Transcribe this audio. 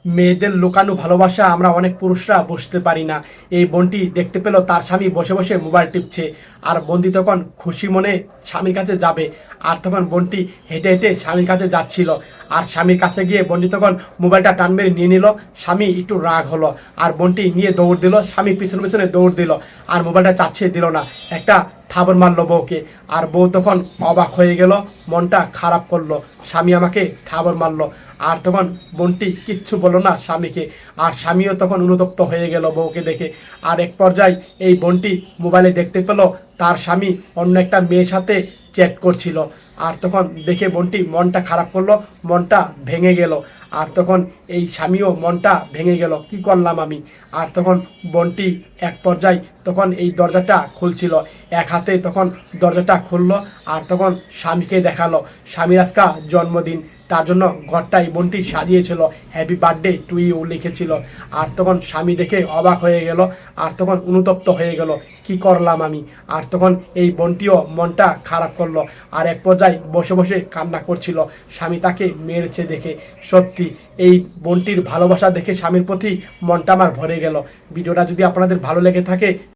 মেয়েদের লুকানো ভালোবাসা আমরা অনেক পুরুষরা বুঝতে পারি না। এই বোনটি দেখতে পেল তার স্বামী বসে বসে মোবাইল টিপছে, আর বোনটি তখন খুশি মনে স্বামীর কাছে যাবে। আর তখন বোনটি হেঁটে হেঁটে স্বামীর কাছে যাচ্ছিল, আর স্বামীর কাছে গিয়ে বোনটি তখন মোবাইলটা টান মেরে নিয়ে নিল। স্বামী একটু রাগ হলো, আর বোনটি নিয়ে দৌড় দিল, স্বামী পিছনে পিছনে দৌড় দিল, আর মোবাইলটা চাচ্ছে দিল না, একটা থাবর মারলো বউকে। আর বউ তখন অবাক হয়ে গেল, মনটা খারাপ করলো, স্বামী আমাকে থাবর মারলো। আর তখন বোনটি কিচ্ছু বললো না স্বামীকে, আর স্বামীও তখন অনুতপ্ত হয়ে গেল বউকে দেখে। আর এক পর্যায়ে এই বোনটি মোবাইলে দেখতে পেল তার স্বামী অন্য একটা মেয়ের সাথে চ্যাট করছিল। আর তখন দেখে বোনটি মনটা খারাপ করলো, মনটা ভেঙে গেল। আর তখন এই স্বামীও মনটা ভেঙে গেল, কি করলাম আমি। আর তখন বোনটি এক পর্যায়ে তখন এই দরজাটা খুলছিল, এক হাতে তখন দরজাটা খুললো, আর তখন স্বামীকে দেখালো স্বামীর আজকা জন্মদিন, তার জন্য ঘরটা এই বোনটি সাজিয়েছিল, হ্যাপি বার্থডে টু ইউ লিখেছিল। আর তখন স্বামী দেখে অবাক হয়ে গেল, আর তখন অনুতপ্ত হয়ে গেল, কি করলাম আমি। আর তখন এই বোনটিও মনটা খারাপ করলো, আর এক পর্যায়ে বসে বসে কান্না করছিল স্বামী তাকে মেরেছে দেখে। সত্যি এই বোনটির ভালোবাসা দেখে স্বামীর প্রতি মনটা আমার ভরে গেল। ভিডিওটা যদি আপনাদের ভালো লেগে থাকে